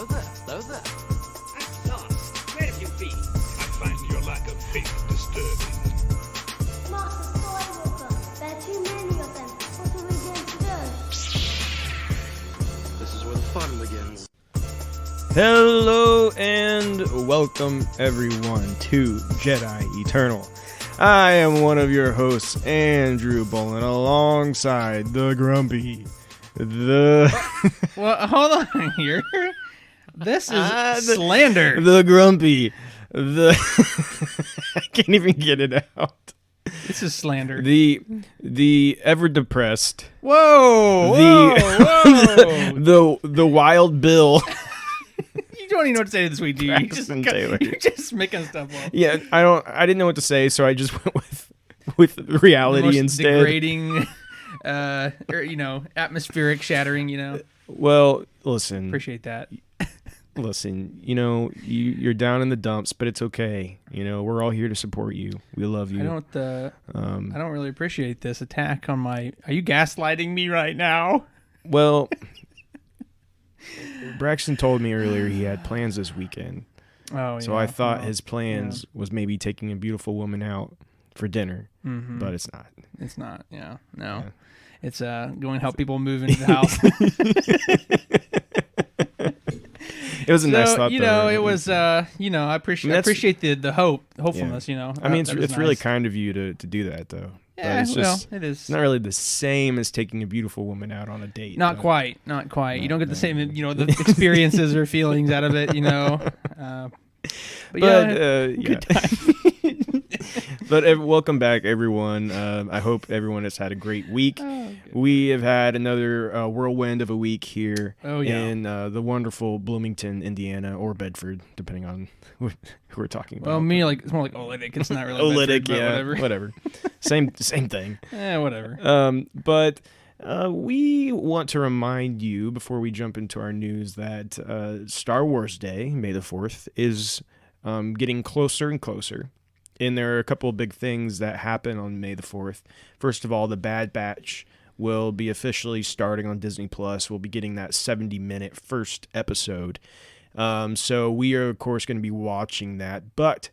Hello there. Hello there. At last, where have you been? I find your lack of faith disturbing. Master Skywalker, there are too many of them. What are we going to do? This is where the fun begins. Hello and welcome everyone to Jedi Eternal. I am one of your hosts, Andrew Bolin, alongside the Grumpy, Well, hold on here. This is slander. the Grumpy, the I can't even get it out. This is slander. The ever depressed. Whoa! The Wild Bill. You don't even know what to say this week, do you? Braxton Taylor. You're just making stuff up. Yeah, I didn't know what to say, so I just went with reality The most instead. degrading, atmospheric shattering. Well, listen. Appreciate that. Listen, you're down in the dumps, but it's okay. We're all here to support you. We love you. I don't really appreciate this attack on my. Are you gaslighting me right now? Well, Braxton told me earlier he had plans this weekend. Oh, yeah. So I thought his plans was maybe taking a beautiful woman out for dinner, but it's not. It's not. Yeah. No. Yeah. It's going to help people move into the house. It was a nice thought, though. It was, I appreciate the hopefulness, I mean, it's nice. really kind of you to do that, though. Yeah, but it's just, it is. It's not really the same as taking a beautiful woman out on a date. Not quite. You don't get the same, the experiences or feelings out of it, But good time. But welcome back, everyone. I hope everyone has had a great week. We have had another whirlwind of a week here in the wonderful Bloomington, Indiana, or Bedford, depending on who we're talking about. Well, it's more like Olytic. It's not really Olytic, Bedford, yeah, whatever. Same thing. Whatever. But we want to remind you, before we jump into our news, that Star Wars Day, May the 4th, is getting closer and closer. And there are a couple of big things that happen on May the 4th. First of all, the Bad Batch will be officially starting on Disney+. We'll be getting that 70-minute first episode. So we are, of course, going to be watching that. But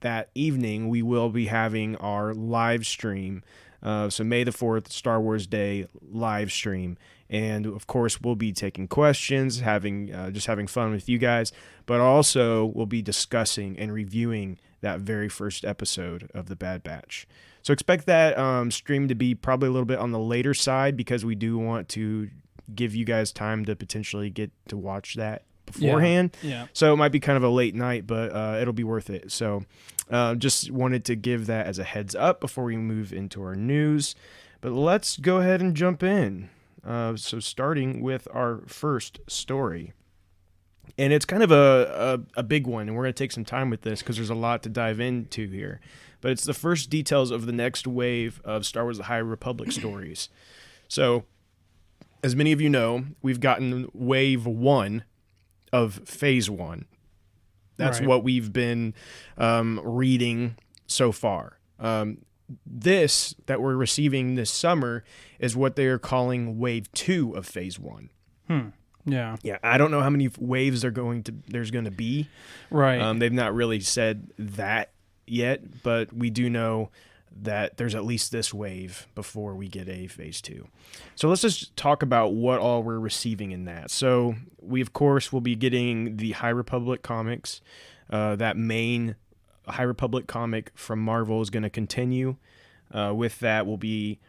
that evening, we will be having our live stream. So May the 4th, Star Wars Day live stream. And, of course, we'll be taking questions, just having fun with you guys. But also, we'll be discussing and reviewing that very first episode of The Bad Batch. So expect that stream to be probably a little bit on the later side, because we do want to give you guys time to potentially get to watch that beforehand. Yeah. So it might be kind of a late night, but it'll be worth it. So just wanted to give that as a heads up before we move into our news. But let's go ahead and jump in. So starting with our first story. And it's kind of a big one, and we're going to take some time with this because there's a lot to dive into here. But it's the first details of the next wave of Star Wars The High Republic stories. So, as many of you know, we've gotten Wave 1 of Phase 1. That's right. What we've been reading so far. This that we're receiving this summer is what they are calling Wave 2 of Phase 1. Yeah. Yeah, I don't know how many waves there's going to be. Right. They've not really said that yet, but we do know that there's at least this wave before we get a Phase 2. So let's just talk about what all we're receiving in that. So we, of course, will be getting the High Republic comics. That main High Republic comic from Marvel is going to continue. With that will be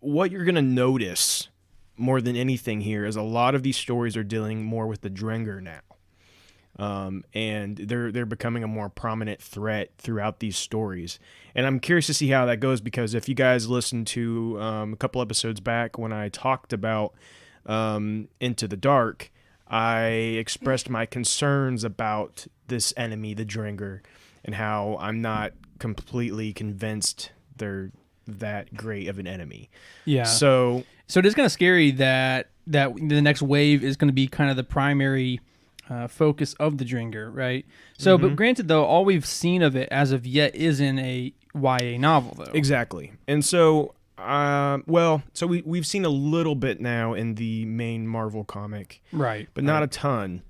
what you're going to notice more than anything here is a lot of these stories are dealing more with the Drengr now. And they're becoming a more prominent threat throughout these stories. And I'm curious to see how that goes, because if you guys listened to a couple episodes back when I talked about Into the Dark, I expressed my concerns about this enemy, the Drengr, and how I'm not completely convinced they're that great of an enemy. Yeah. So it is kind of scary that the next wave is going to be kind of the primary focus of the Drengr, right? So, but granted, though, all we've seen of it as of yet is in a YA novel, though. Exactly. And so Well, so we've seen a little bit now in the main Marvel comic, Right. but not a ton.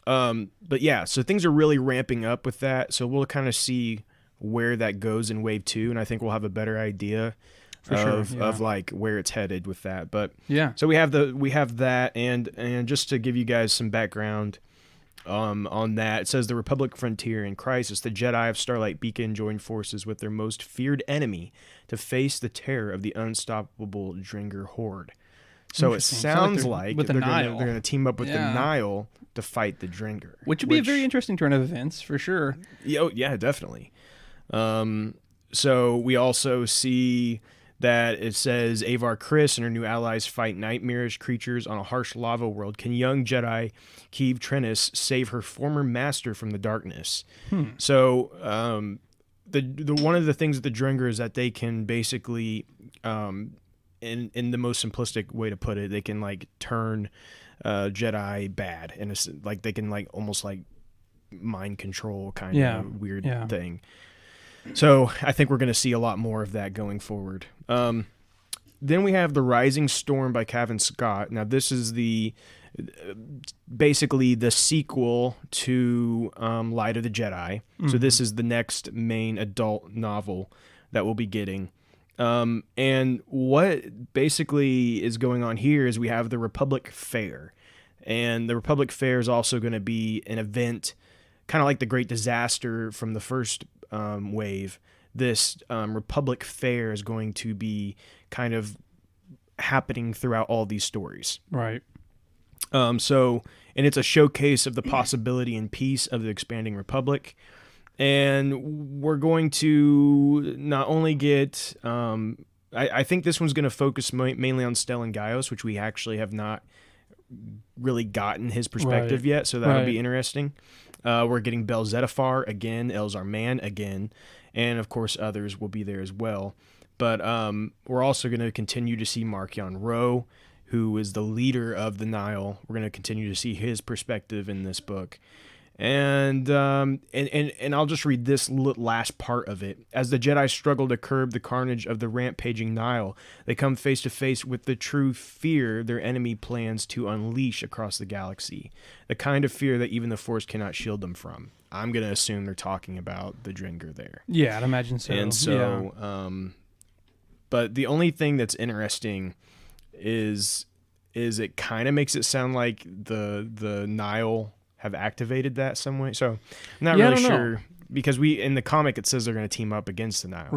But yeah, so things are really ramping up with that. So we'll kind of see where that goes in Wave 2, and I think we'll have a better idea of like where it's headed with that. But yeah, so we have that, and just to give you guys some background on that, it says the Republic frontier in crisis. The Jedi of Starlight Beacon join forces with their most feared enemy to face the terror of the unstoppable Dringer horde. So it sounds like with the Nile. they're going to team up with the Nile to fight the Dringer, which would be a very interesting turn of events for sure. Yeah, definitely. So we also see that it says Avar Kriss and her new allies fight nightmarish creatures on a harsh lava world. Can young Jedi Keeve Trennis save her former master from the darkness? So the one of the things with the Dringer is that they can basically, in the most simplistic way to put it, they can like turn Jedi bad, and it's like they can like almost like mind control kind of weird thing. So I think we're going to see a lot more of that going forward. Then we have The Rising Storm by Cavan Scott. Now this is basically the sequel to Light of the Jedi. So this is the next main adult novel that we'll be getting. And what basically is going on here is we have the Republic Fair. And the Republic Fair is also going to be an event kind of like the Great Disaster from the first wave. This Republic Fair is going to be kind of happening throughout all these stories. Right. And it's a showcase of the possibility and peace of the expanding Republic. And we're going to not only get, I think this one's going to focus mainly on Stellan Gaios, which we actually have not really gotten his perspective yet, so that'll be interesting. We're getting Bel Zettifar again, Elzar Mann again, and of course others will be there as well. But we're also going to continue to see Markion Ro, who is the leader of the Nile. We're going to continue to see his perspective in this book. And I'll just read this last part of it. As the Jedi struggle to curb the carnage of the rampaging Nile, they come face to face with the true fear their enemy plans to unleash across the galaxy. The kind of fear that even the Force cannot shield them from. I'm going to assume they're talking about the Dringer there. Yeah, I'd imagine so. And so, but the only thing that's interesting is it kind of makes it sound like the Nile have activated that some way. So I'm not really sure, because in the comic it says they're going to team up against the Nile.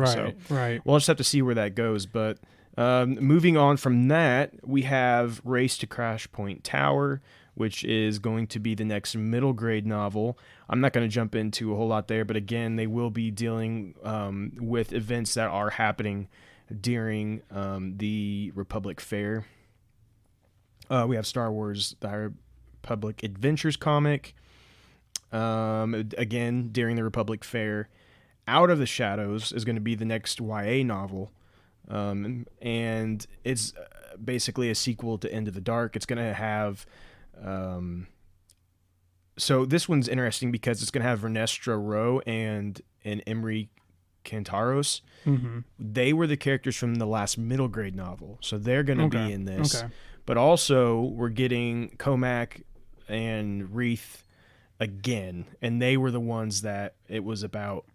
Right. We'll just have to see where that goes. But moving on from that, we have Race to Crash Point Tower, which is going to be the next middle grade novel. I'm not going to jump into a whole lot there, but again, they will be dealing with events that are happening during the Republic Fair. We have Star Wars The High Republic Adventures comic, again during the Republic Fair. Out of the Shadows is going to be the next YA novel, and it's basically a sequel to Into the Dark. It's going to have so this one's interesting because it's going to have Vernestra Rowe and Emery Cantaros. They were the characters from the last middle grade novel, so they're going to be in this. But also we're getting Comac and Wreath again, and they were the ones that it was about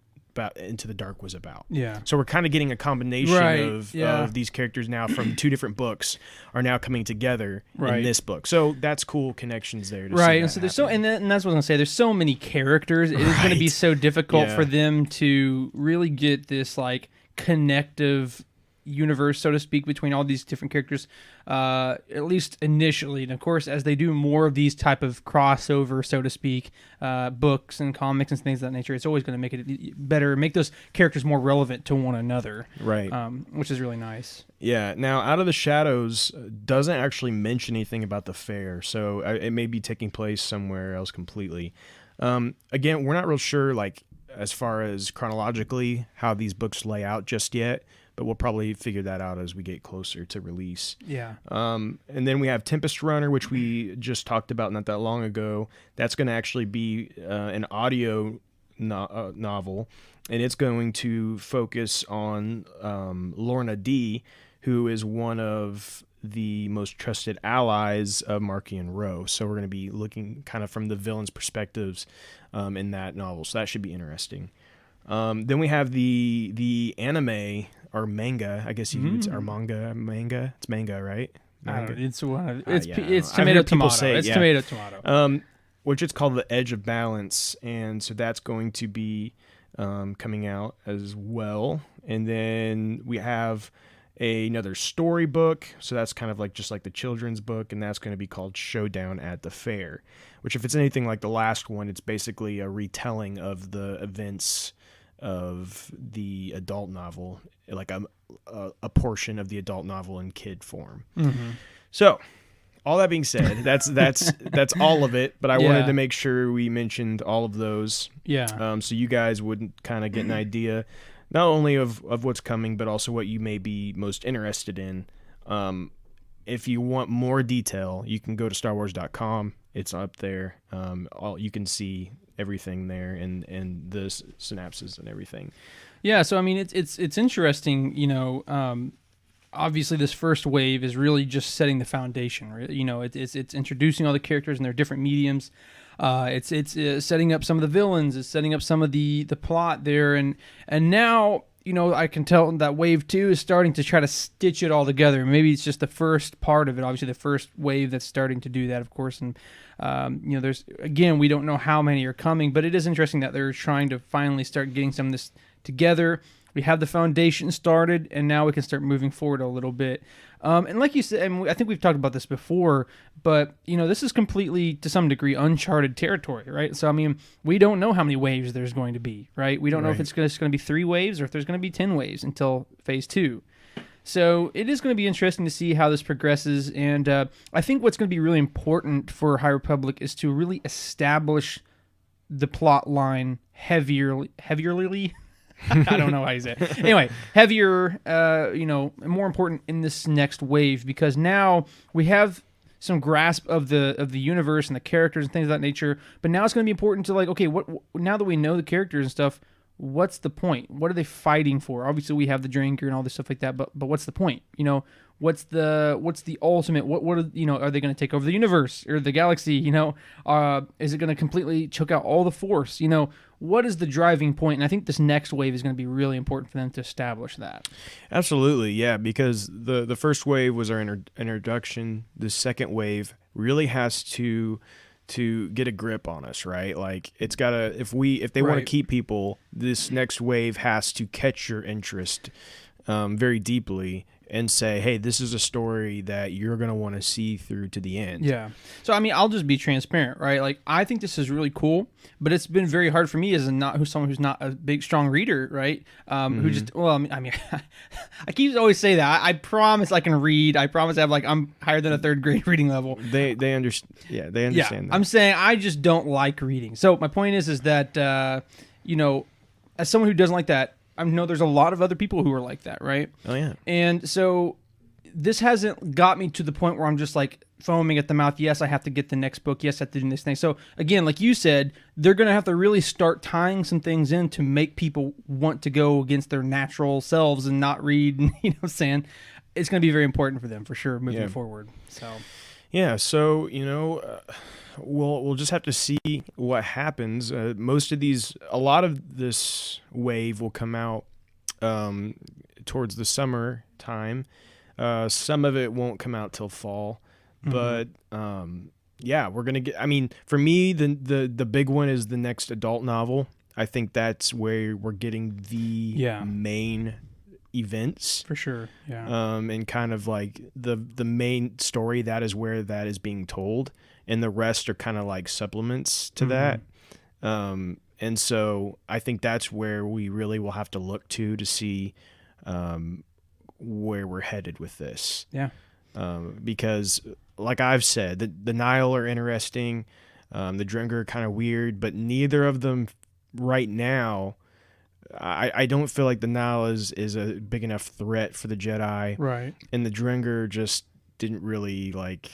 Into the Dark was about. Yeah. So we're kind of getting a combination of these characters now from two different books are now coming together in this book. So that's cool connections there. And so there's and that's what I was gonna say. There's so many characters. It is going to be so difficult for them to really get this like connective universe, so to speak, between all these different characters, at least initially. And of course, as they do more of these type of crossover, so to speak, books and comics and things of that nature, it's always going to make it better, make those characters more relevant to one another, which is really nice. Yeah. Now, Out of the Shadows doesn't actually mention anything about the fair, so it may be taking place somewhere else completely. Again, we're not real sure, like, as far as chronologically how these books lay out just yet, but we'll probably figure that out as we get closer to release. Yeah. And then we have Tempest Runner, which we just talked about not that long ago. That's going to actually be an audio novel, and it's going to focus on Lorna D, who is one of the most trusted allies of Markian Ro. So we're going to be looking kind of from the villain's perspectives in that novel. So that should be interesting. Then we have the anime or manga. I guess it's our manga. It's manga, right? I Manga. don't know, it's one. Yeah. It's I've tomato heard people tomato. say it, It's yeah. tomato. Which it's called The Edge of Balance, and so that's going to be coming out as well. And then we have another storybook, so that's kind of like just like the children's book, and that's going to be called Showdown at the Fair, which if it's anything like the last one, it's basically a retelling of the events of the adult novel, like a portion of the adult novel in kid form. So all that being said, that's all of it, but I wanted to make sure we mentioned all of those. So you guys would kind of get an idea not only of what's coming, but also what you may be most interested in. If you want more detail, you can go to StarWars.com. It's up there. You can see everything there and the synapses and everything. Yeah, so I mean, it's interesting. You know, obviously this first wave is really just setting the foundation. Right? You know, it's introducing all the characters and their different mediums. It's setting up some of the villains. It's setting up some of the plot there, and now, you know, I can tell that wave 2 is starting to try to stitch it all together. Maybe it's just the first part of it. Obviously, the first wave that's starting to do that, of course. And you know, we don't know how many are coming, but it is interesting that they're trying to finally start getting some of this together. We have the foundation started, and now we can start moving forward a little bit. And like you said, and I think we've talked about this before, but, you know, this is completely, to some degree, uncharted territory, right? So, I mean, we don't know how many waves there's going to be, right? We don't know if it's just going to be 3 waves or if there's going to be 10 waves until Phase 2. So it is going to be interesting to see how this progresses, and I think what's going to be really important for High Republic is to really establish the plot line heavierly. I don't know how you say it. Anyway, heavier, you know, more important in this next wave, because now we have some grasp of the universe and the characters and things of that nature. But now it's going to be important to, like, okay, what now that we know the characters and stuff, what's the point? What are they fighting for? Obviously, we have the drinker and all this stuff like that, but what's the point? You know, what's the ultimate? What are, you know, are they going to take over the universe or the galaxy? You know, is it going to completely choke out all the Force? You know, what is the driving point? And I think this next wave is going to be really important for them to establish that. Absolutely, yeah, because the first wave was our introduction. The second wave really has to get a grip on us, right? Like, it's gotta, if they want to keep people, this next wave has to catch your interest very deeply and say, hey, this is a story that you're going to want to see through to the end. Yeah. So, I mean, I'll just be transparent, right? Like, I think this is really cool, but it's been very hard for me as someone who's not a big, strong reader, right? Who just, well, I mean, I keep always say that. I promise I can read. I promise I'm higher than a 3rd grade reading level. They understand. Yeah, they understand that. I'm saying I just don't like reading. So my point is that, you know, as someone who doesn't like that, I know there's a lot of other people who are like that, right? Oh, yeah. And so this hasn't got me to the point where I'm just like foaming at the mouth. Yes, I have to get the next book. Yes, I have to do this thing. So again, like you said, they're going to have to really start tying some things in to make people want to go against their natural selves and not read. And, you know what I'm saying? It's going to be very important for them, for sure, moving forward. So, yeah. So, you know, we'll just have to see what happens. A lot of this wave will come out towards the summer time. Some of it won't come out till fall, but yeah, we're gonna get. I mean, for me, the big one is the next adult novel. I think that's where we're getting the main events, for sure. Yeah. And kind of like the main story, that is where that is being told, and the rest are kind of like supplements to that. And so I think that's where we really will have to look to see where we're headed with this. Yeah. Because like I've said, the Nile are interesting, the Drengr are kind of weird, but neither of them right now. I don't feel like the Nile is a big enough threat for the Jedi, right? And the Drengr just didn't really like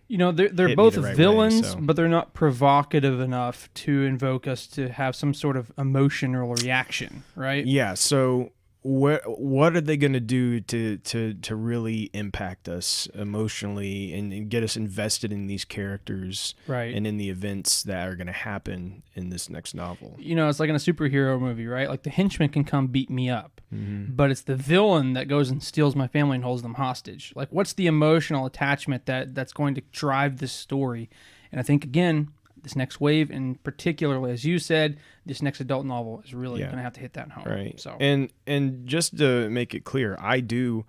they're me both the right way, villains, so. but they're not provocative enough to invoke us to have some sort of emotional reaction, right? Yeah. So what are they going to do to really impact us emotionally and get us invested in these characters, Right. and in the events that are going to happen in this next novel? It's like in a superhero movie, right? Like the henchman can come beat me up, Mm-hmm. but it's the villain that goes and steals my family and holds them hostage. Like, what's the emotional attachment that's going to drive this story? And I think, again, this next wave, and particularly, as you said, this next adult novel is really going to have to hit that home. Right. So, and just to make it clear, I do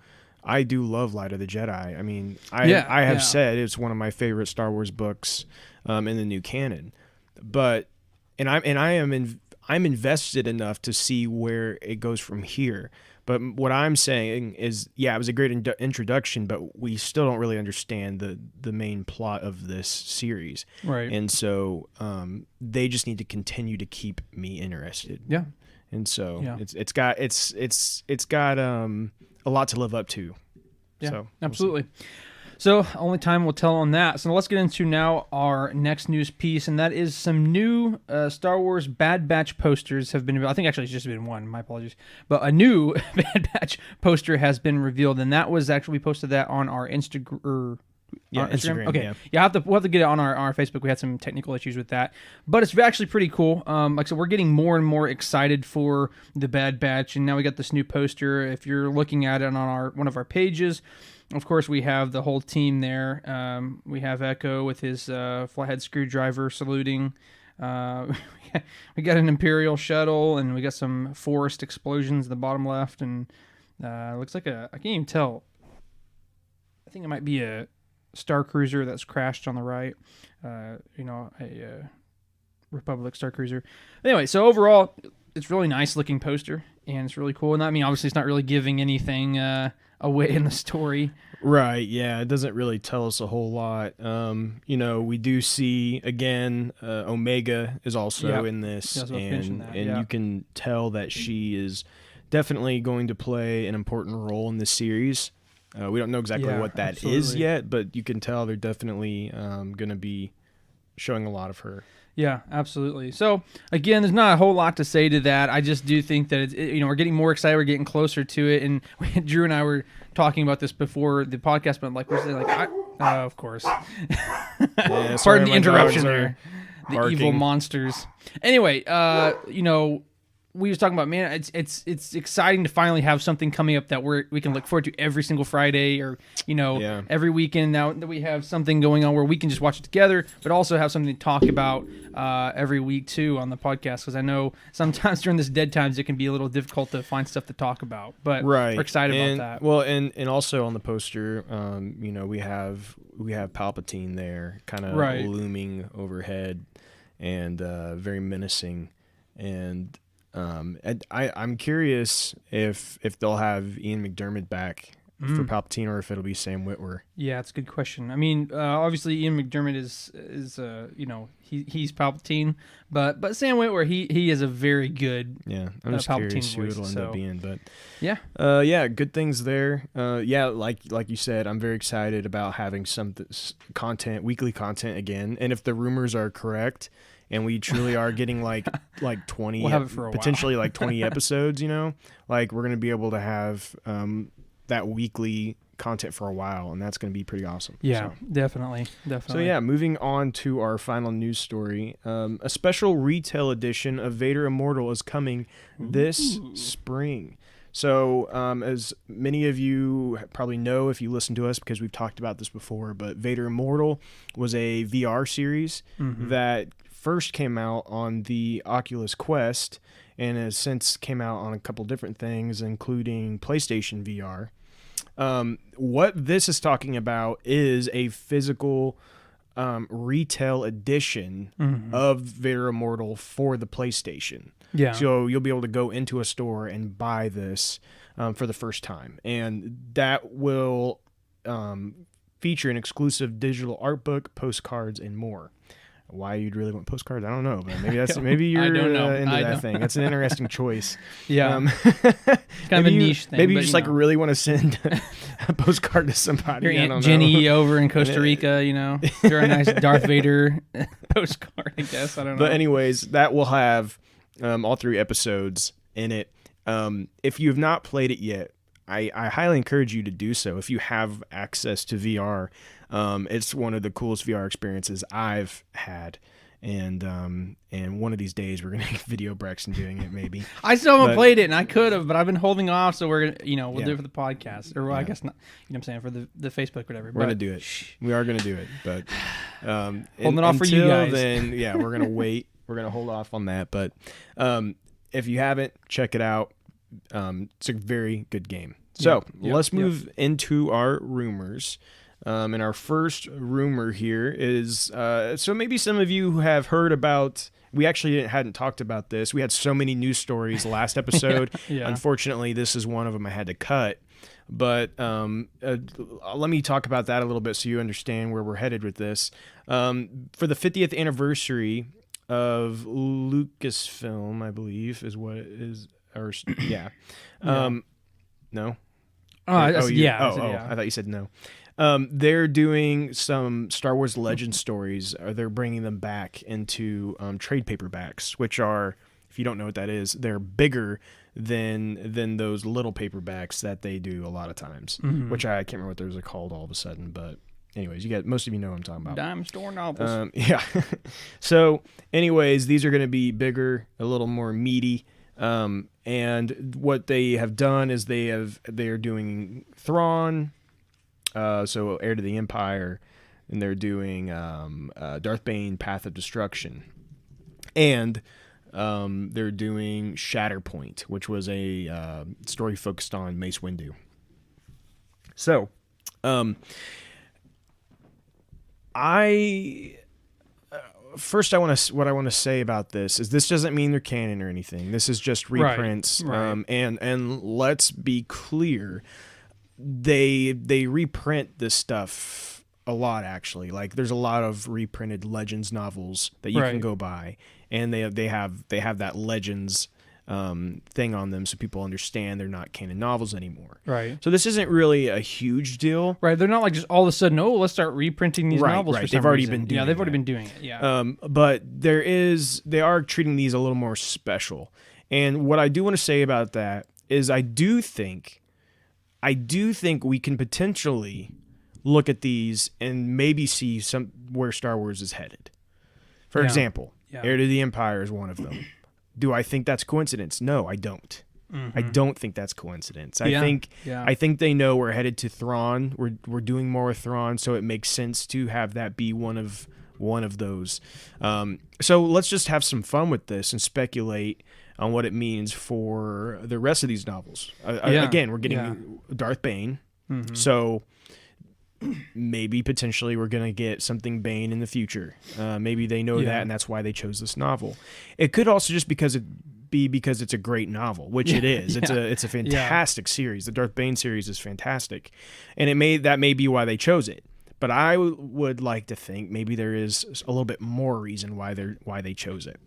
love Light of the Jedi. I mean, I have said it's one of my favorite Star Wars books in the new canon. But I'm invested enough to see where it goes from here. But what I'm saying is, it was a great introduction, but we still don't really understand the main plot of this series. right. And so they just need to continue to keep me interested. Yeah. And so Yeah. it's got a lot to live up to. Yeah, So, absolutely. So only time will tell on that. So let's get into now our next news piece, and that is some new Star Wars Bad Batch posters have been. I think actually it's just been one. My apologies, but a new Bad Batch poster has been revealed, and that was actually we posted that on our Instagram. Instagram, Okay, yeah. we'll have to get it on our Facebook. We had some technical issues with that, but it's actually pretty cool. Like I said, we're getting more and more excited for the Bad Batch, and now we got this new poster. If you're looking at it on one of our pages, of course we have the whole team there. We have Echo with his flathead screwdriver saluting. We got an Imperial shuttle, and we got some forest explosions in the bottom left, and looks like I can't even tell. I think it might be a Star Cruiser that's crashed on the right. A Republic Star Cruiser. Anyway, so overall, it's really nice looking poster, and it's really cool. And I mean, obviously, it's not really giving anything away in the story. Right, yeah, it doesn't really tell us a whole lot. We do see, again, Omega is also in this, Yeah, I was about to mention that, and you can tell that she is definitely going to play an important role in this series. We don't know exactly what that is yet, but you can tell they're definitely going to be showing a lot of her. Yeah, absolutely. So again, there's not a whole lot to say to that. I just do think that we're getting more excited. We're getting closer to it, and Drew and I were talking about this before the podcast, but of course. Yeah, Pardon the interruption there. The barking. evil monsters. Anyway, we was talking about, man, it's exciting to finally have something coming up that we can look forward to every single Friday, or every weekend. Now that we have something going on where we can just watch it together, but also have something to talk about every week too on the podcast. Because I know sometimes during this dead times it can be a little difficult to find stuff to talk about, but we're excited about that. Well, and also on the poster, we have Palpatine there, kind of looming overhead, and very menacing, and. I'm curious if they'll have Ian McDiarmid back for Palpatine, or if it'll be Sam Witwer. Yeah, it's a good question. I mean, obviously Ian McDiarmid is he's Palpatine, but Sam Witwer he is a very good I'm just Palpatine curious who voice, it'll end up being, but good things there. Like you said, I'm very excited about having some weekly content again, and if the rumors are correct. And we truly are getting like 20, we'll have it for a potentially like 20 episodes, like we're going to be able to have that weekly content for a while, and that's going to be pretty awesome. Yeah, so. Definitely. So yeah, moving on to our final news story. A special retail edition of Vader Immortal is coming this spring. So as many of you probably know if you listen to us, because we've talked about this before, but Vader Immortal was a VR series that first came out on the Oculus Quest and has since came out on a couple different things, including PlayStation VR. What this is talking about is a physical retail edition of Vader Immortal for the PlayStation. Yeah. So you'll be able to go into a store and buy this for the first time. And that will feature an exclusive digital art book, postcards, and more. Why you'd really want postcards, I don't know, but maybe you're into that thing. That's an interesting choice. Yeah, kind of a niche thing. Maybe you just really want to send a postcard to somebody. Your I Aunt don't Jenny know. over in Costa Rica, they're a nice Darth Vader postcard, I guess. I don't know. But anyways, that will have all 3 episodes in it. If you have not played it yet, I highly encourage you to do so. If you have access to VR, it's one of the coolest VR experiences I've had. And one of these days we're gonna get video Braxton doing it, maybe. I still haven't played it, and I could have, but I've been holding off. So we're gonna, we'll do it for the podcast, or I guess not. I'm saying for the Facebook, whatever. We're gonna do it. We are gonna do it, but holding it off for you guys. Then, yeah, we're gonna wait. We're gonna hold off on that. But if you haven't, check it out. It's a very good game. So let's move into our rumors. And our first rumor here is, so maybe some of you have heard about, we actually hadn't talked about this. We had so many news stories last episode. Unfortunately, this is one of them I had to cut. But let me talk about that a little bit so you understand where we're headed with this. For the 50th anniversary of Lucasfilm, I believe, is what it is. Or, yeah. No? I thought you said no. They're doing some Star Wars Legend stories. They're bringing them back into trade paperbacks, which are, if you don't know what that is, they're bigger than those little paperbacks that they do a lot of times. Which I can't remember what those are called all of a sudden, but anyways, most of you know what I'm talking about. Dime store novels. Yeah. So, anyways, these are going to be bigger, a little more meaty. And what they have done is they are doing Thrawn. So Heir to the Empire, and they're doing Darth Bane, Path of Destruction, and they're doing Shatter Point, which was a story focused on Mace Windu. So, what I want to say about this is this doesn't mean they're canon or anything. This is just reprints, Right. And let's be clear. They reprint this stuff a lot, actually. Like, there's a lot of reprinted Legends novels that you can go buy, and they have that Legends thing on them, so people understand they're not canon novels anymore. Right. So this isn't really a huge deal. Right. They're not like just all of a sudden, let's start reprinting these novels. For some They've already reason. been doing they've already that. been doing it. Yeah. But they are treating these a little more special. And what I do want to say about that is I do think we can potentially look at these and maybe see where Star Wars is headed. For example, Heir to the Empire is one of them. Do I think that's coincidence? No, I don't. I don't think that's coincidence. I think they know we're headed to Thrawn. We're doing more with Thrawn, so it makes sense to have that be one of those. So let's just have some fun with this and speculate on what it means for the rest of these novels. Again, we're getting Darth Bane, so maybe potentially we're going to get something Bane in the future. Maybe they know that, and that's why they chose this novel. It could also just because it's a great novel, which it is. It's a fantastic series. The Darth Bane series is fantastic, and that may be why they chose it. But I would like to think maybe there is a little bit more reason why they chose it.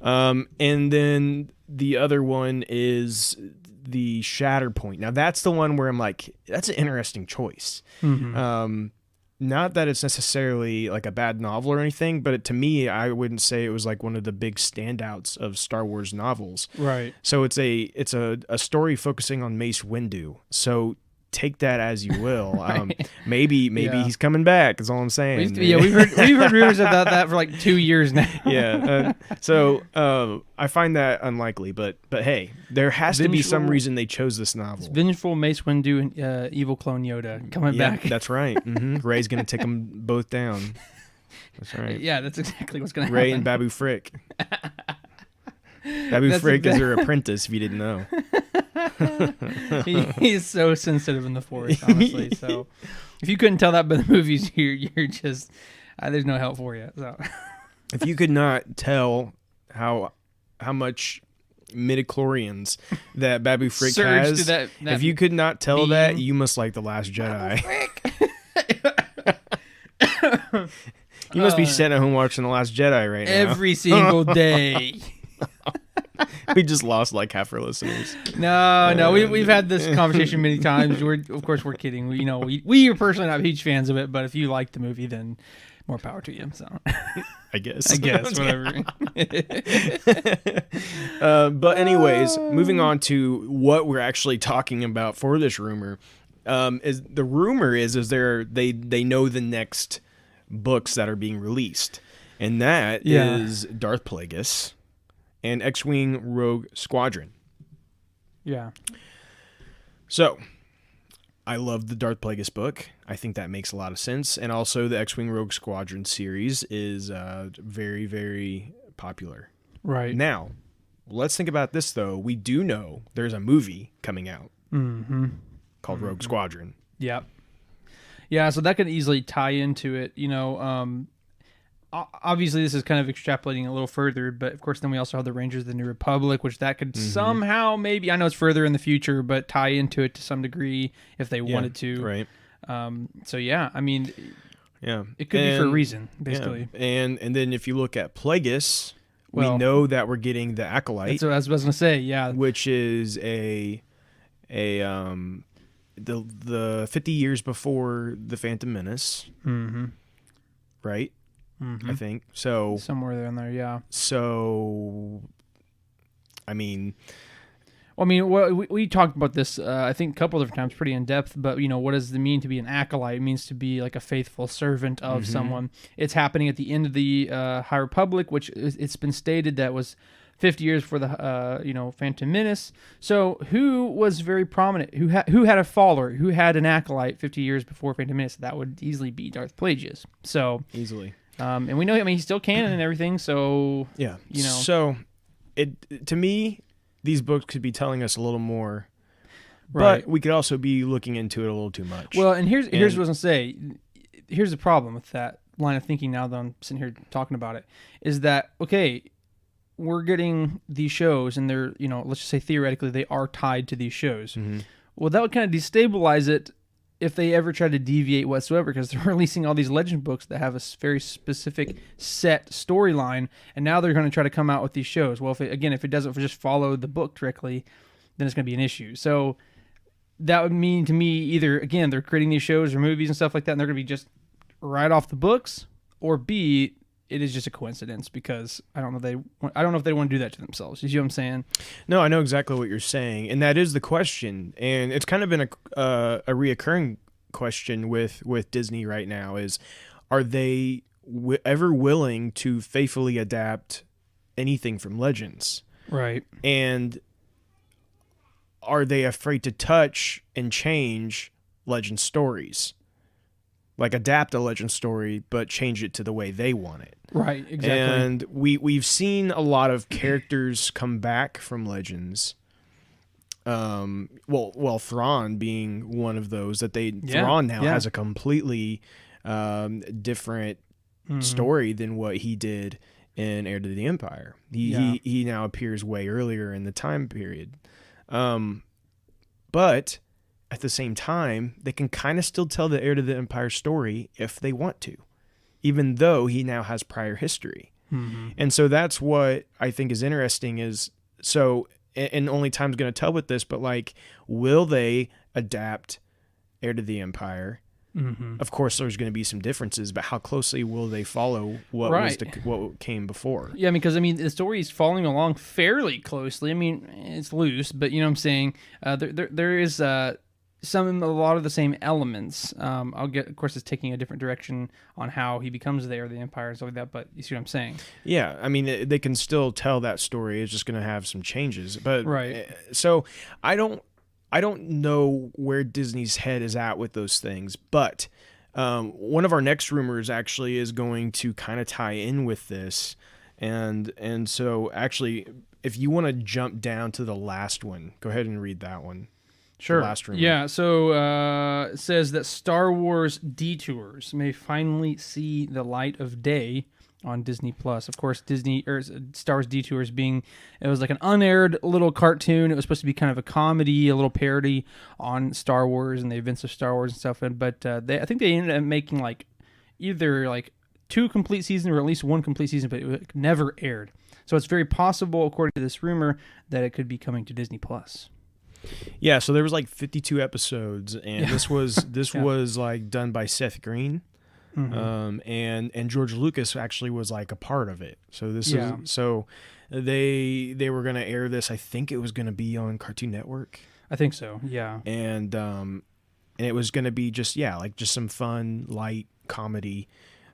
And then the other one is the Shatter Point. Now that's the one where I'm like, that's an interesting choice. Not that it's necessarily like a bad novel or anything, but to me, I wouldn't say it was like one of the big standouts of Star Wars novels. Right. So it's a story focusing on Mace Windu. So take that as you will. Maybe he's coming back. Is all I'm saying. We've heard rumors about that for like 2 years now. So I find that unlikely, but hey, there has to be some reason they chose this novel. It's vengeful Mace Windu and evil clone Yoda coming back. That's right. Rey's gonna take them both down. That's right. Yeah, that's exactly what's gonna happen. Rey and Babu Frick. Babu Frick is her apprentice. If you didn't know. He's so sensitive in the Force, honestly. So if you couldn't tell that by the movies, you're just there's no help for you. So if you could not tell how much midichlorians that Babu Frick has, that if you could not tell that, you must like The Last Jedi. You must be sitting at home watching The Last Jedi right now. Every single day. We just lost like half our listeners. No, we've had this conversation many times. Of course we're kidding. We are personally not huge fans of it, but if you like the movie, then more power to you. So I guess whatever. But anyways, moving on to what we're actually talking about for this rumor. Is the rumor is they know the next books that are being released, and that is Darth Plagueis and X-Wing Rogue Squadron. Yeah. So, I love the Darth Plagueis book. I think that makes a lot of sense, and also the X-Wing Rogue Squadron series is very, very popular. Right. Now, let's think about this though. We do know there's a movie coming out called Rogue Squadron. Yep. Yeah, so that could easily tie into it. Obviously this is kind of extrapolating a little further, but of course then we also have the Rangers of the New Republic, which that could somehow maybe, I know it's further in the future, but tie into it to some degree if they wanted to. Right. So yeah, I mean, yeah, it could be for a reason, basically. Yeah. And then if you look at Plagueis, we know that we're getting the Acolyte. That's what I was going to say, yeah. Which is the 50 years before the Phantom Menace. Right? I think so. Somewhere there in there, yeah. So, I mean, we talked about this, I think, a couple different times, pretty in depth. But what does it mean to be an acolyte? It means to be like a faithful servant of someone. It's happening at the end of the High Republic, which it's been stated that was 50 years for the Phantom Menace. So who was very prominent? Who had a follower? Who had an acolyte 50 years before Phantom Menace? That would easily be Darth Plagueis. So easily. And we know, he's still canon and everything, so... Yeah. So, to me, these books could be telling us a little more, but we could also be looking into it a little too much. Well, and here's what I was going to say. Here's the problem with that line of thinking now that I'm sitting here talking about it, is that, okay, we're getting these shows, and they're, let's just say theoretically they are tied to these shows. Well, that would kind of destabilize it if they ever try to deviate whatsoever, because they're releasing all these legend books that have a very specific set storyline, and now they're going to try to come out with these shows. Well, if it doesn't just follow the book directly, then it's going to be an issue. So that would mean to me either, again, they're creating these shows or movies and stuff like that, and they're going to be just right off the books, or B, it is just a coincidence, because I don't know if they want to do that to themselves. You see what I'm saying? No, I know exactly what you're saying, and that is the question. And it's kind of been a reoccurring question with Disney right now: is are they ever willing to faithfully adapt anything from Legends? Right. And are they afraid to touch and change Legend stories? Like adapt a Legend story, but change it to the way they want it. Right, exactly. And we've seen a lot of characters come back from Legends. Thrawn being one of those that Thrawn now has a completely different story than what he did in Heir to the Empire. He now appears way earlier in the time period. But at the same time, they can kind of still tell the Heir to the Empire story if they want to, even though he now has prior history. And so that's what I think is interesting is, and only time's going to tell with this, but like, will they adapt Heir to the Empire? Of course, there's going to be some differences, but how closely will they follow what what came before? Yeah, because the story is following along fairly closely. It's loose, but you know what I'm saying. There is a lot of the same elements. Of course, it's taking a different direction on how he becomes the heir of the Empire and stuff like that, but you see what I'm saying? Yeah, they can still tell that story. It's just going to have some changes. But so I don't know where Disney's head is at with those things, but one of our next rumors actually is going to kind of tie in with this. And so actually, if you want to jump down to the last one, go ahead and read that one. Sure. Last rumor. Yeah, so it says that Star Wars Detours may finally see the light of day on Disney Plus. Of course, Star Wars Detours it was like an unaired little cartoon. It was supposed to be kind of a comedy, a little parody on Star Wars and the events of Star Wars and stuff. But I think they ended up making like either like 2 complete seasons, or at least 1 complete season, but it never aired. So it's very possible, according to this rumor, that it could be coming to Disney Plus. Yeah, so there was like 52 episodes, and this was like done by Seth Green, and George Lucas actually was like a part of it. So this is they were gonna air this. I think it was gonna be on Cartoon Network. I think so. Yeah, and it was gonna be just some fun light comedy.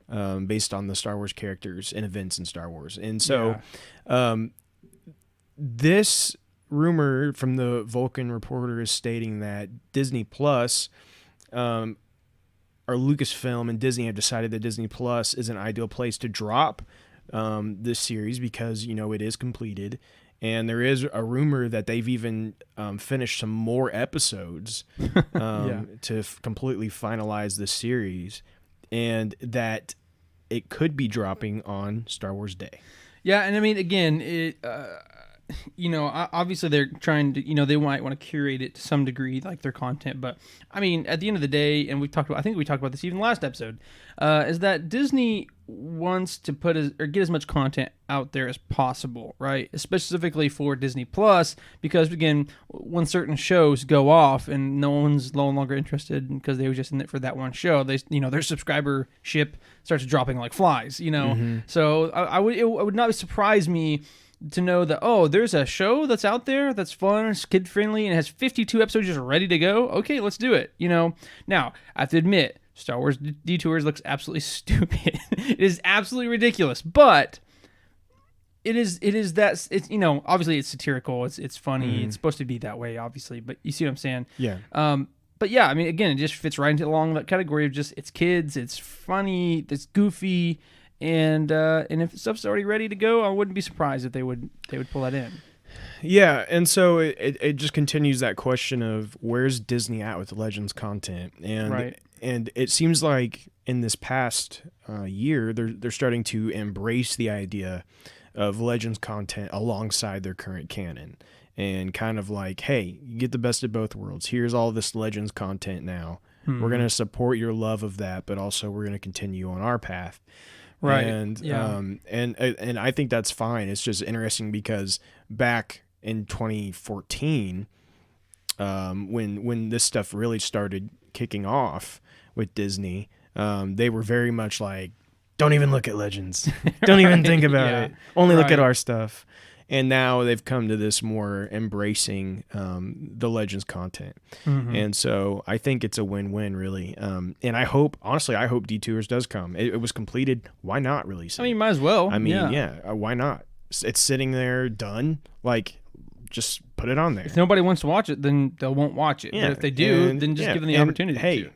Based on the Star Wars characters and events in Star Wars. And so this rumor from the Vulcan Reporter is stating that Disney Plus, or Lucasfilm and Disney have decided that Disney Plus is an ideal place to drop this series because, it is completed. And there is a rumor that they've even finished some more episodes to completely finalize the series. And that it could be dropping on Star Wars Day. Yeah, and I mean, again, it, obviously they're trying to, they might want to curate it to some degree, like their content. But I mean, at the end of the day, and I think we talked about this even last episode, is that Disney wants to get as much content out there as possible, right? Specifically for Disney Plus, because again, when certain shows go off and no one's no longer interested because they were just in it for that one show, their subscribership starts dropping like flies, So it would not surprise me to know that, there's a show that's out there that's fun, it's kid friendly, and has 52 episodes just ready to go. Okay, let's do it. Now I have to admit, Star Wars Detours looks absolutely stupid. It is absolutely ridiculous, but it is that it's obviously it's satirical, it's funny, it's supposed to be that way, obviously. But you see what I'm saying? Yeah. But yeah, I mean, again, it just fits right along that category of just it's kids, it's funny, it's goofy, and if stuff's already ready to go, I wouldn't be surprised if they would pull that in. Yeah, and so it just continues that question of where's Disney at with Legends content, and it seems like in this past year they're starting to embrace the idea of Legends content alongside their current canon, and kind of like, hey, you get the best of both worlds. Here's all this Legends content now. We're gonna support your love of that, but also we're gonna continue on our path. Right. And and I think that's fine. It's just interesting because back in 2014, when this stuff really started kicking off with Disney, they were very much like, don't even look at Legends. Don't even think about it. Only look at our stuff. And now they've come to this more embracing the Legends content. And so I think it's a win-win, really. And I hope Detours does come. It was completed. Why not release it? I mean, might as well. I mean, why not? It's sitting there done. Like, just put it on there. If nobody wants to watch it, then they won't watch it. Yeah. But if they do, then just give them the opportunity. Hey,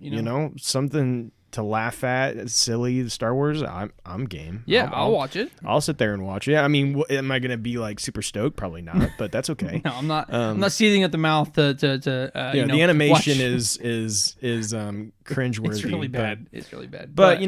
something to laugh at, silly Star Wars, I'm game. Yeah, I'll watch it. I'll sit there and watch it. I mean, am I going to be like super stoked? Probably not, but that's okay. No, I'm not. I'm not seething at the mouth to the animation is cringeworthy. It's really bad. It's really bad. But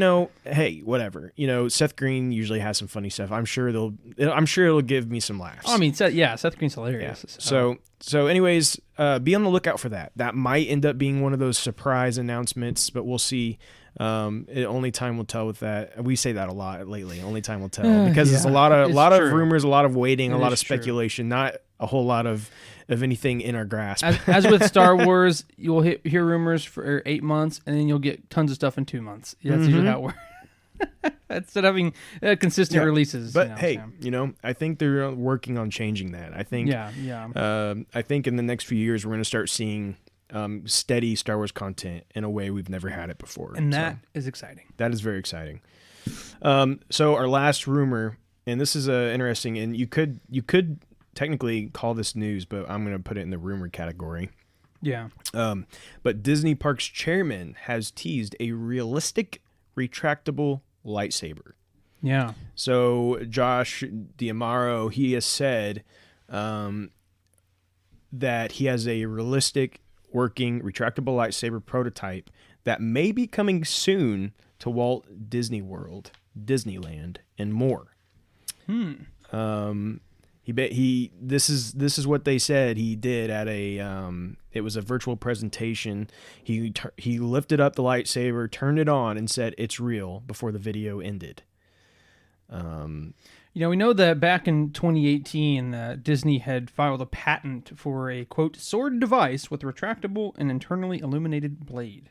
hey, whatever. Seth Green usually has some funny stuff. I'm sure it'll give me some laughs. Oh, I mean, Seth Green's hilarious. Yeah. So anyways, be on the lookout for that. That might end up being one of those surprise announcements, but we'll see. Only time will tell with that. We say that a lot lately. Only time will tell because it's a lot of rumors, a lot of waiting, a lot of speculation, not a whole lot of anything in our grasp. As with Star Wars, you'll hear rumors for 8 months, and then you'll get tons of stuff in 2 months. That's usually how it works. Instead of having consistent releases. But I think they're working on changing that. I think I think in the next few years we're going to start seeing steady Star Wars content in a way we've never had it before. And that is exciting. That is very exciting. So our last rumor, and this is interesting, and you could technically call this news, but I'm going to put it in the rumor category. Yeah. But Disney Parks chairman has teased a realistic retractable lightsaber. Yeah. So Josh D'Amaro, he has said that he has a realistic working retractable lightsaber prototype that may be coming soon to Walt Disney World, Disneyland, and more. This is what they said he did at a it was a virtual presentation. He lifted up the lightsaber, turned it on, and said it's real before the video ended. We know that back in 2018, Disney had filed a patent for a, quote, sword device with retractable and internally illuminated blade.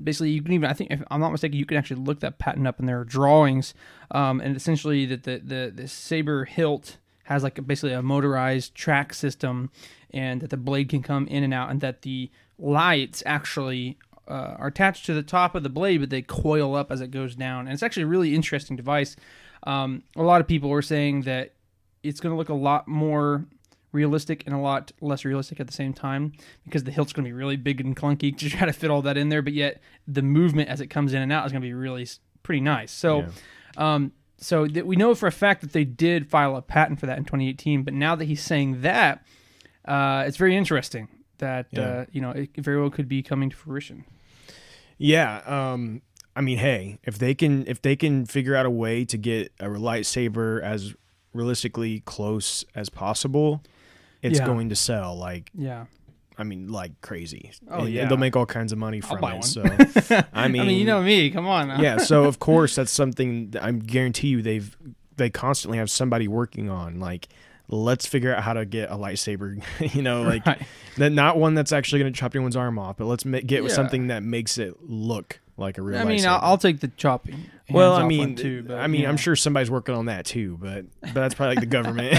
Basically, you can even, I think, if I'm not mistaken, you can actually look that patent up in their drawings. And essentially, that the saber hilt has like basically a motorized track system, and that the blade can come in and out, and that the lights actually are attached to the top of the blade, but they coil up as it goes down. And it's actually a really interesting device. A lot of people were saying that it's going to look a lot more realistic and a lot less realistic at the same time, because the hilt's going to be really big and clunky to try to fit all that in there, but yet the movement as it comes in and out is going to be really pretty nice. So, we know for a fact that they did file a patent for that in 2018, but now that he's saying that, it's very interesting that it very well could be coming to fruition. Yeah. I mean, hey, if they can figure out a way to get a lightsaber as realistically close as possible, it's going to sell like crazy. Oh, yeah. They'll make all kinds of money from buy it. one. So I mean, you know me, come on now. Yeah, so of course that's something that I guarantee you they constantly have somebody working on, like, let's figure out how to get a lightsaber, Right. that, not one that's actually going to chop anyone's arm off, but let's get something that makes it look like a real lightsaber. I'll take the chopping. Well, one too, but, I'm sure somebody's working on that too, but that's probably like the government.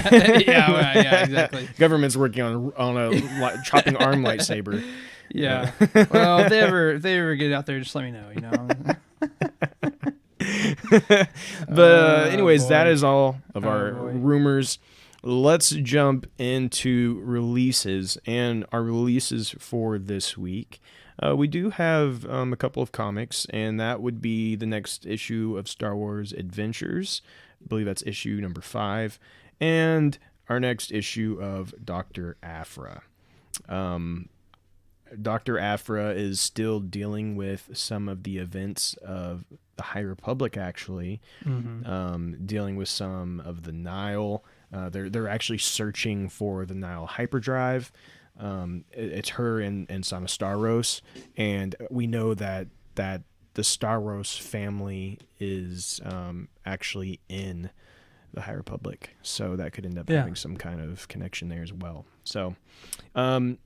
yeah, exactly. Government's working on a chopping arm lightsaber. Yeah. Well, if they ever get out there, just let me know. But anyways, that is all of our rumors. Let's jump into releases and our releases for this week. We do have a couple of comics, and that would be the next issue of Star Wars Adventures. I believe that's issue number 5. And our next issue of Dr. Aphra. Dr. Aphra is still dealing with some of the events of the High Republic, actually. Dealing with some of the Nile. They're actually searching for the Nile hyperdrive. It's her and Sana Starros, and we know that the Starros family is actually in the High Republic, so that could end up having some kind of connection there as well. So, so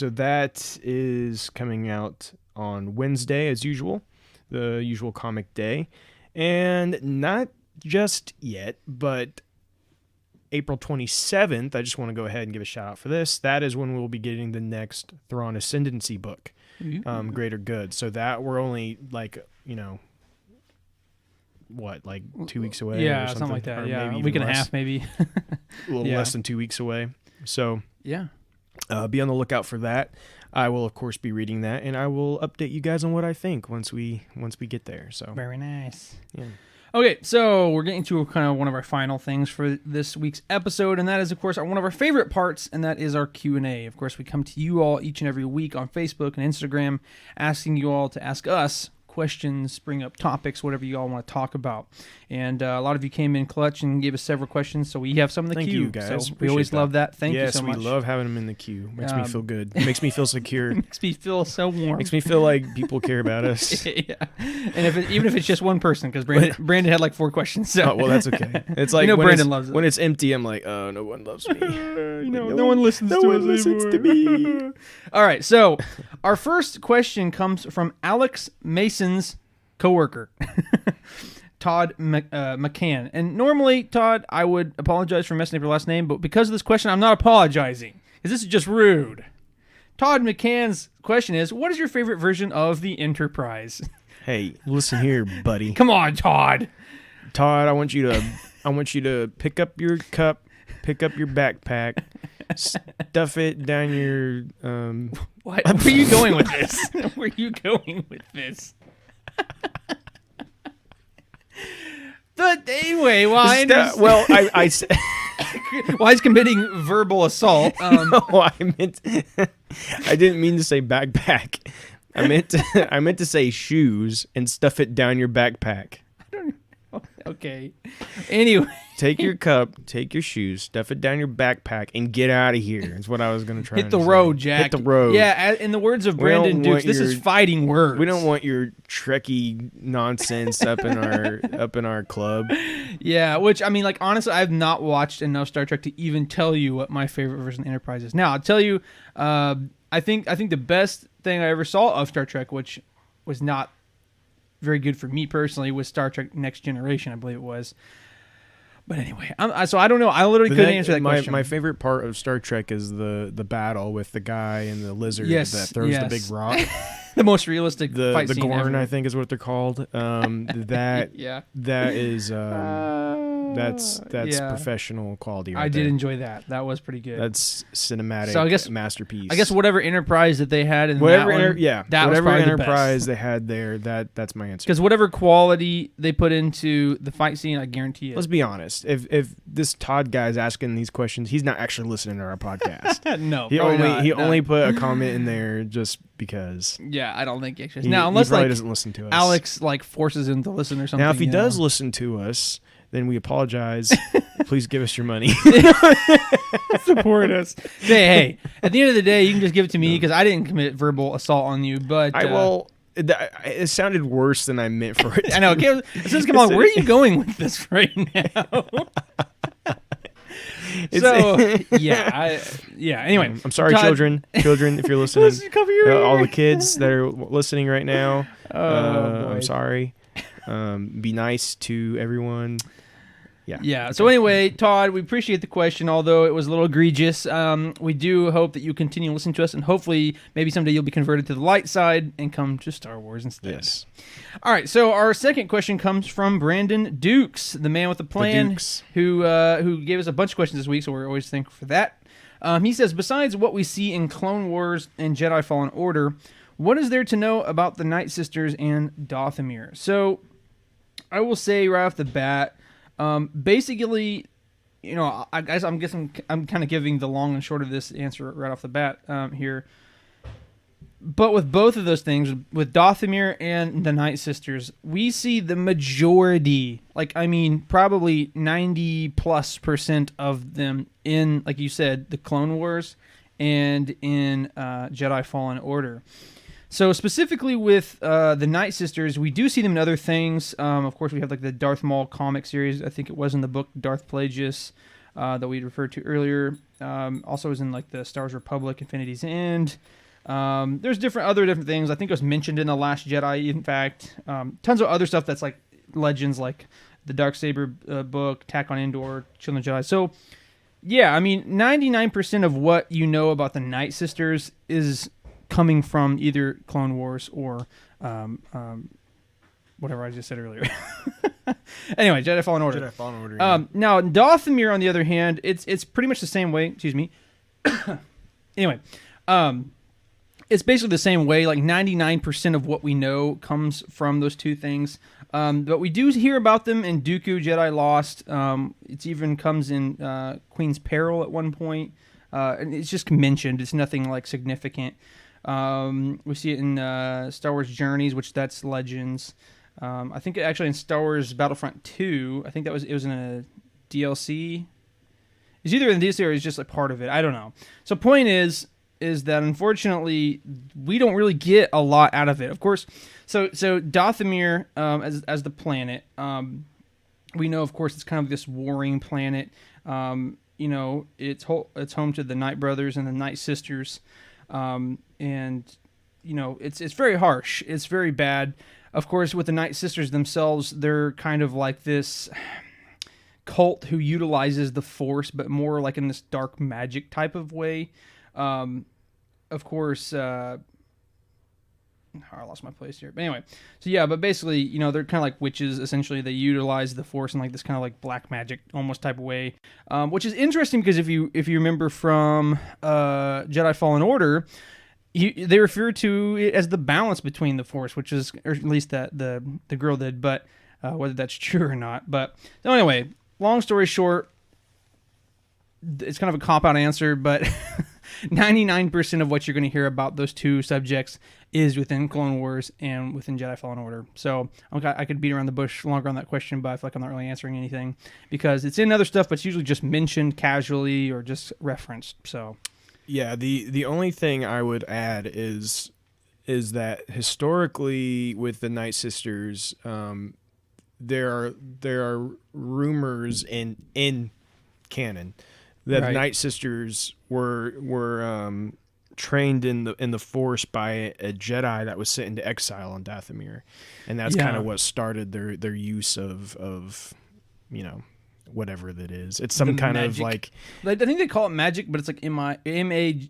that is coming out on Wednesday as usual, the usual comic day, and not just yet, but April 27th, I just want to go ahead and give a shout out for this. That is when we'll be getting the next Thrawn Ascendancy book, Greater Good. So that we're only 2 weeks away? Yeah, or something like that. Or Yeah, maybe a week even and a less. half maybe. A little less than 2 weeks away. So yeah, be on the lookout for that. I will of course be reading that, and I will update you guys on what I think once we get there. So very nice. Yeah. Okay, so we're getting to kind of one of our final things for this week's episode, and that is, of course, one of our favorite parts, and that is our Q&A. Of course, we come to you all each and every week on Facebook and Instagram, asking you all to ask us questions, bring up topics, whatever you all want to talk about. And a lot of you came in clutch and gave us several questions, so we have some in the Thank queue. you, guys. So we always love that. Thank you so much. Yes, we love having them in the queue. Makes me feel good. Makes me feel secure. Makes me feel so warm. Makes me feel like people care about us. Yeah. And even if it's just one person, because Brandon had like 4 questions. So. Oh, well, that's okay. It's like Brandon loves it. When it's empty, I'm like, oh, no one loves me. No one listens to me. All right, so our first question comes from Alex Mason's coworker, Todd McCann. And normally, Todd, I would apologize for messing up your last name, but because of this question, I'm not apologizing, because this is just rude. Todd McCann's question is, what is your favorite version of the Enterprise? Hey, listen here, buddy. Come on, Todd. Todd, I want you to pick up your cup, pick up your backpack, stuff it down your Where are you going with this? Where are you going with this? But anyway, I while he's committing verbal assault, no, I didn't mean to say backpack. I meant to say shoes and stuff it down your backpack. Okay. Anyway. Take your cup, take your shoes, stuff it down your backpack, and get out of here. That's what I was going to try Hit to the say. road, Jack. Hit the road. Yeah, in the words of We don't Brandon Dukes, want this is your- fighting words. We don't want your Trekkie nonsense up in our club. Yeah, which, I mean, like, honestly, I've not watched enough Star Trek to even tell you what my favorite version of the Enterprise is. Now, I'll tell you, I think the best thing I ever saw of Star Trek, which was not very good for me personally, was Star Trek Next Generation, I believe it was. But anyway, so I don't know. I literally couldn't answer that question. My favorite part of Star Trek is the battle with the guy and the lizard that throws the big rock. The most realistic fight the scene Gorn, ever. I think is what they're called. That is that's professional quality. Right I did there. enjoy that. That was pretty good. That's cinematic. So I guess masterpiece. I guess whatever Enterprise that they had in whatever that one, that was whatever probably Enterprise they had there, that's my answer. Because whatever quality they put into the fight scene, I guarantee it. Let's be honest. If this Todd guy's asking these questions, he's not actually listening to our podcast. No, he probably only put a comment in there just because. Yeah, I don't think he actually. He, Now, unless he probably like doesn't listen to us. Alex like forces him to listen or something. Now, if he you does know. listen to us, then we apologize. Please give us your money. Support us. Hey, at the end of the day, you can just give it to me because I didn't commit verbal assault on you. But it sounded worse than I meant for it. I know. Okay, so come on, where are you going with this right now? Anyway, I'm sorry, Todd, children, if you're listening. Cover your all ear. the kids that are listening right now. Boy. I'm sorry. Be nice to everyone. Yeah. So anyway, Todd, we appreciate the question, although it was a little egregious. We do hope that you continue listening to us, and hopefully, maybe someday you'll be converted to the light side and come to Star Wars instead. Yes. All right. So our second question comes from Brandon Dukes, the man with the plan, who gave us a bunch of questions this week. So we're always thankful for that. He says, besides what we see in Clone Wars and Jedi Fallen Order, what is there to know about the Night Sisters and Dothamir? So I will say right off the bat. Basically, you know, I guess I'm kind of giving the long and short of this answer right off the bat here. But with both of those things, with Dothamir and the Night Sisters, we see the majority, probably 90+% of them in, like you said, the Clone Wars and in Jedi Fallen Order. So specifically with the Night Sisters, we do see them in other things. Of course, we have like the Darth Maul comic series. I think it was in the book Darth Plagueis that we referred to earlier. Also was in like the Star Wars Republic, Infinity's End. There's other different things. I think it was mentioned in The Last Jedi, in fact. Tons of other stuff that's like legends, like the Darksaber book, Attack on Endor, Children of Jedi. So, yeah, I mean, 99% of what you know about the Night Sisters is coming from either Clone Wars or whatever I just said earlier. Anyway, Jedi Fallen Order. Yeah. Now, Dothamir, on the other hand, it's pretty much the same way. Excuse me. Anyway, it's basically the same way. Like 99% of what we know comes from those two things. But we do hear about them in Dooku, Jedi Lost. It even comes in Queen's Peril at one point. And it's just mentioned. It's nothing like significant. We see it in Star Wars Journeys, which that's Legends. I think actually in Star Wars Battlefront 2, I think it was in a DLC. It's either in the DLC or it's just a part of it. I don't know. So point is that unfortunately we don't really get a lot out of it. Of course, so Dothamir as the planet, we know of course it's kind of this warring planet. You know, it's home to the Night Brothers and the Night Sisters. And you know, it's very harsh. It's very bad. Of course, with the Night Sisters themselves, they're kind of like this cult who utilizes the Force, but more like in this dark magic type of way. Of course, I lost my place here. But anyway, so yeah, but basically, you know, they're kind of like witches. Essentially, they utilize the Force in like this kind of like black magic almost type of way, which is interesting because if you remember from Jedi Fallen Order, they refer to it as the balance between the Force, which is, or at least that the girl did, but whether that's true or not. But so anyway, long story short, it's kind of a cop-out answer, but 99% of what you're going to hear about those two subjects is within Clone Wars and within Jedi Fallen Order. So I could beat around the bush longer on that question, but I feel like I'm not really answering anything because it's in other stuff, but it's usually just mentioned casually or just referenced. So yeah, the only thing I would add is that historically with the Night Sisters, there are rumors in canon that the Night Sisters were trained in the Force by a Jedi that was sent into exile on Dothamir, and that's kind of what started their use of whatever that is. It's some kind of like I think they call it magic, but it's like MAGICK,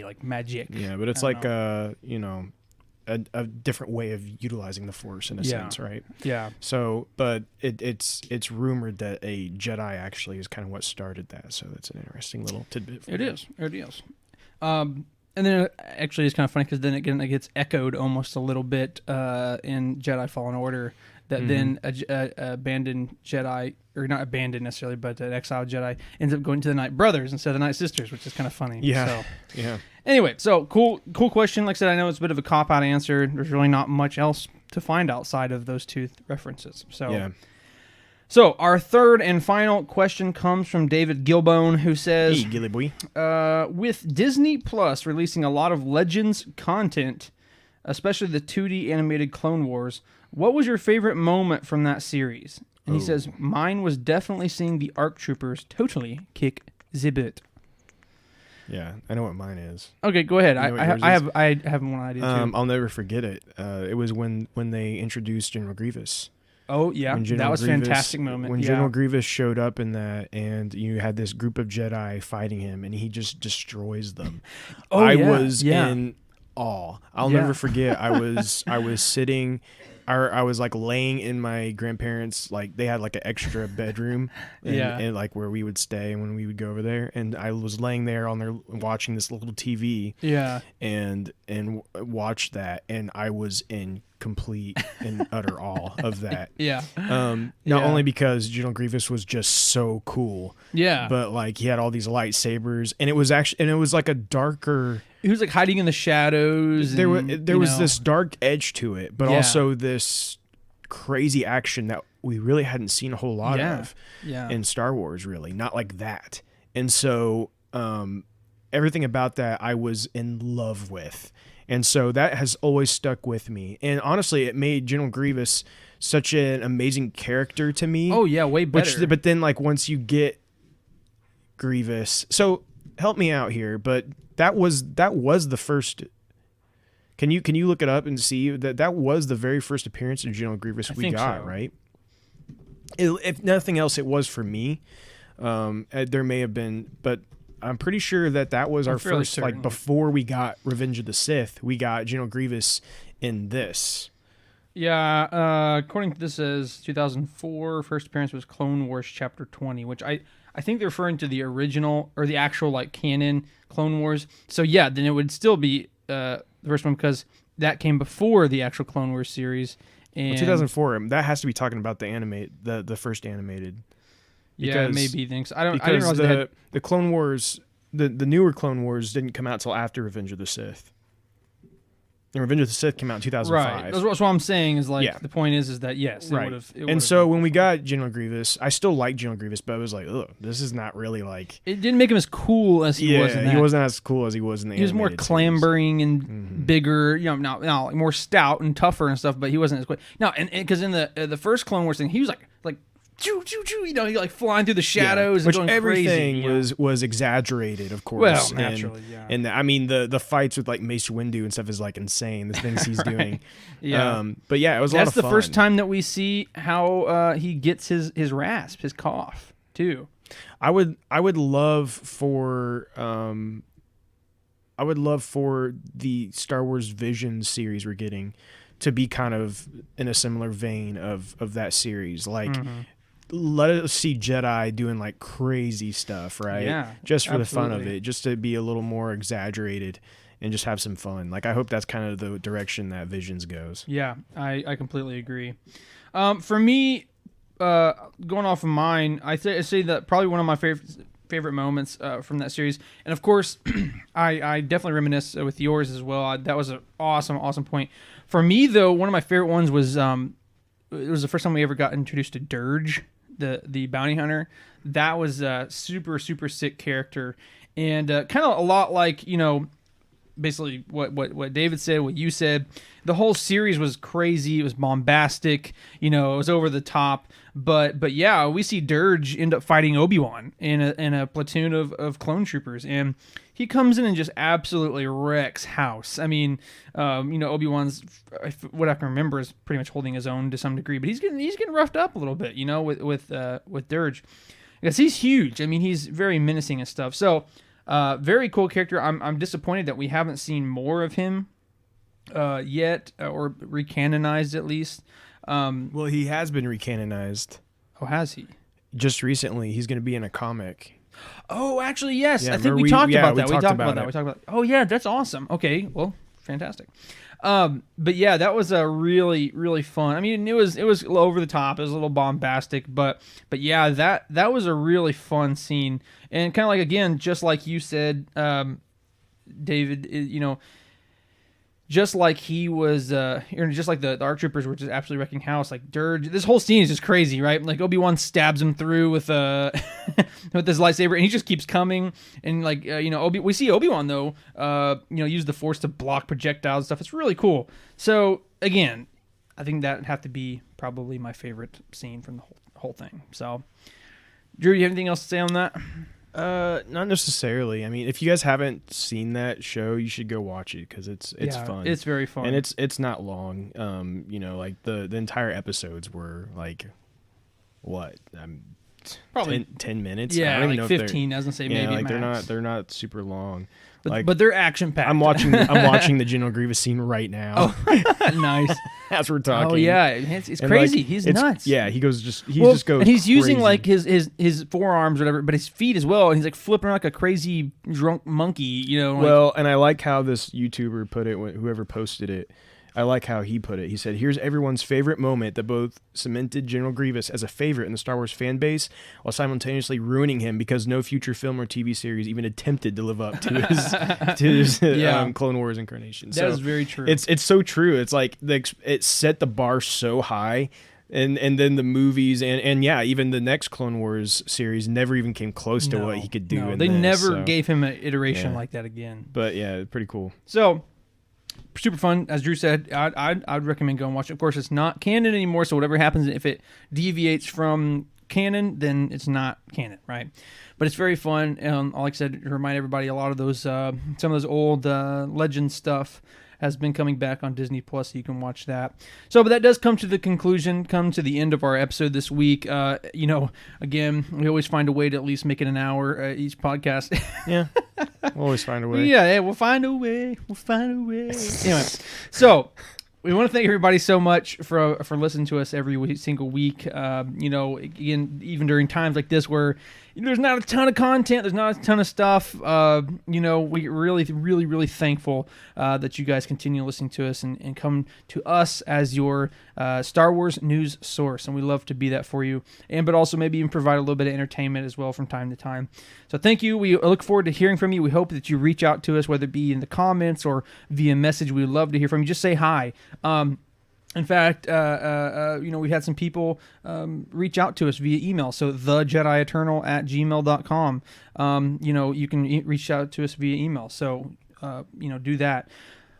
like magic. Yeah, but it's like a different way of utilizing the Force in a sense, right? Yeah. So, but it's rumored that a Jedi actually is kind of what started that. So that's an interesting little tidbit. It is. And then actually it's kind of funny because then again it gets echoed almost a little bit in Jedi Fallen Order that then a abandoned Jedi, or not abandoned necessarily, but an exiled Jedi ends up going to the Night Brothers instead of the Night Sisters, which is kind of funny. Yeah. So, yeah. Anyway, so cool question. Like I said, I know it's a bit of a cop-out answer. There's really not much else to find outside of those two references. So, yeah. So our third and final question comes from David Gilbone, who says, "Hey, Gilly boy, with Disney Plus releasing a lot of Legends content, especially the 2D animated Clone Wars, what was your favorite moment from that series?" And he says, "Mine was definitely seeing the ARC Troopers totally kick the butt." Yeah, I know what mine is. Okay, go ahead. You know I have one idea too. I'll never forget it. It was when they introduced General Grievous. Oh yeah, that was a fantastic moment. When General Grievous showed up in that, and you had this group of Jedi fighting him, and he just destroys them. I was in awe. I'll never forget. I was sitting. I was like laying in my grandparents', like they had like an extra bedroom and like where we would stay when we would go over there, and I was laying there on there watching this little TV and watched that, and I was in complete and utter awe of that. Not only because General Grievous was just so cool, but like he had all these lightsabers, and it was like a darker. He was like hiding in the shadows. There was this dark edge to it, but also this crazy action that we really hadn't seen a whole lot of in Star Wars, really. Not like that. And so everything about that I was in love with. And so that has always stuck with me. And honestly, it made General Grievous such an amazing character to me. Oh, yeah, way better. But then, like, once you get Grievous... So, help me out here, but... That was the first. Can you look it up and see that was the very first appearance of General Grievous we got, right? If nothing else, it was for me. There may have been, but I'm pretty sure that was our first. Like before we got Revenge of the Sith, we got General Grievous in this. Yeah, according to this, says 2004 first appearance was Clone Wars Chapter 20, which I think they're referring to the original or the actual like canon Clone Wars. So yeah, then it would still be the first one because that came before the actual Clone Wars series. And 2004, that has to be talking about the first animated. Yeah, maybe things. I didn't because realize the Clone Wars, the newer Clone Wars didn't come out till after Revenge of the Sith. And Revenge of the Sith came out in 2005. Right. That's what I'm saying is like the point is that yes, right. And so when we got General Grievous, I still like General Grievous, but I was like, ugh, this is not really like. It didn't make him as cool as he was. He wasn't as cool as he was in the. He was more clambering and bigger, not like more stout and tougher and stuff, but he wasn't as quick. No, and because in the first Clone Wars thing, he was like. Choo, choo, choo, he like flying through the shadows, and which going everything crazy, was exaggerated, of course. Well, naturally, and I mean the fights with like Mace Windu and stuff is like insane. The things he's doing, But yeah, it was a lot of fun. That's the first time that we see how he gets his rasp, his cough, too. I would love for the Star Wars Vision series we're getting to be kind of in a similar vein of that series, like. Let us see Jedi doing like crazy stuff, right? Yeah, just for the fun of it, just to be a little more exaggerated and just have some fun. Like I hope that's kind of the direction that Visions goes. Yeah, I completely agree. For me, going off of mine, I say that probably one of my favorite moments from that series. And of course, I definitely reminisce with yours as well. That was an awesome point. For me, though, one of my favorite ones was it was the first time we ever got introduced to Dirge, the bounty hunter. That was a super sick character, and kind of a lot like, basically what David said, what you said. The whole series was crazy. It was bombastic. It was over the top. But yeah, we see Dirge end up fighting Obi-Wan in a platoon of clone troopers, and he comes in and just absolutely wrecks house. I mean, Obi-Wan's, what I can remember, is pretty much holding his own to some degree, but he's getting roughed up a little bit, with Dirge, because he's huge. I mean, he's very menacing and stuff. So. Very cool character. I'm disappointed that we haven't seen more of him yet, or recanonized at least. Well, he has been recanonized. Oh, has he? Just recently, he's going to be in a comic. Oh, actually, yes. Yeah, I think we talked about that. We talked about that. We talked about Oh, yeah, that's awesome. Okay, well, fantastic. But yeah, that was a really fun. I mean, it was over the top. It was a little bombastic, but yeah, that was a really fun scene. And kind of like, again, just like you said, David, just like he was, just like the ARC troopers were just absolutely wrecking house. Like Dirge, this whole scene is just crazy, right? Like Obi-Wan stabs him through with with his lightsaber, and he just keeps coming. And like we see Obi-Wan though, use the Force to block projectiles and stuff. It's really cool. So again, I think that would have to be probably my favorite scene from the whole thing. So, Drew, you have anything else to say on that? Not necessarily. I mean, if you guys haven't seen that show, you should go watch it because it's fun. It's very fun, and it's not long. Like the entire episodes were like what? Probably 10 minutes. Yeah, I don't even like know 15. I was gonna say maybe like max. they're not super long. But they're action packed. I'm watching the General Grievous scene right now. Oh, nice. As we're talking. Oh yeah, it's crazy. He's nuts. Yeah, he just goes. And he's using crazy. like his forearms or whatever, but his feet as well, and he's like flipping like a crazy drunk monkey. Well, and I like how this YouTuber put it. Whoever posted it. I like how he put it. He said, "Here's everyone's favorite moment that both cemented General Grievous as a favorite in the Star Wars fan base, while simultaneously ruining him because no future film or TV series even attempted to live up to his Clone Wars incarnation." That is very true. It's so true. It's like it set the bar so high, and then the movies and even the next Clone Wars series never even came close to what he could do. They never gave him an iteration like that again. But yeah, pretty cool. So. Super fun, as Drew said. I'd recommend going watch it. Of course, it's not canon anymore, so whatever happens, if it deviates from canon, then it's not canon, right? But it's very fun. Like I said, to remind everybody, a lot of those, some of those old legend stuff has been coming back on Disney Plus, so you can watch that. So, but that does come to the end of our episode this week. Again, we always find a way to at least make it an hour each podcast. Yeah, we'll always find a way. Yeah, we'll find a way. Anyway, so we want to thank everybody so much for listening to us every single week. Again, even during times like this where there's not a ton of content, there's not a ton of stuff. We're really thankful that you guys continue listening to us and come to us as your Star Wars news source, and we love to be that for you. But also maybe even provide a little bit of entertainment as well from time to time. So thank you. We look forward to hearing from you. We hope that you reach out to us, whether it be in the comments or via message. We would love to hear from you. Just say hi. In fact, we had some people reach out to us via email. So thejedieternal@gmail.com. You can reach out to us via email. So, do that.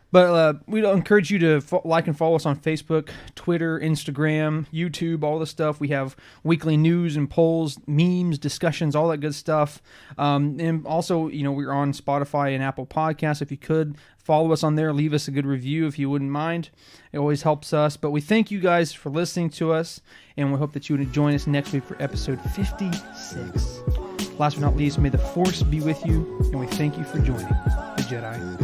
But we'd encourage you to like and follow us on Facebook, Twitter, Instagram, YouTube, all the stuff. We have weekly news and polls, memes, discussions, all that good stuff. And also, we're on Spotify and Apple Podcasts. If you could, follow us on there. Leave us a good review if you wouldn't mind. It always helps us. But we thank you guys for listening to us, and we hope that you would join us next week for episode 56. Last but not least, may the Force be with you, and we thank you for joining the Jedi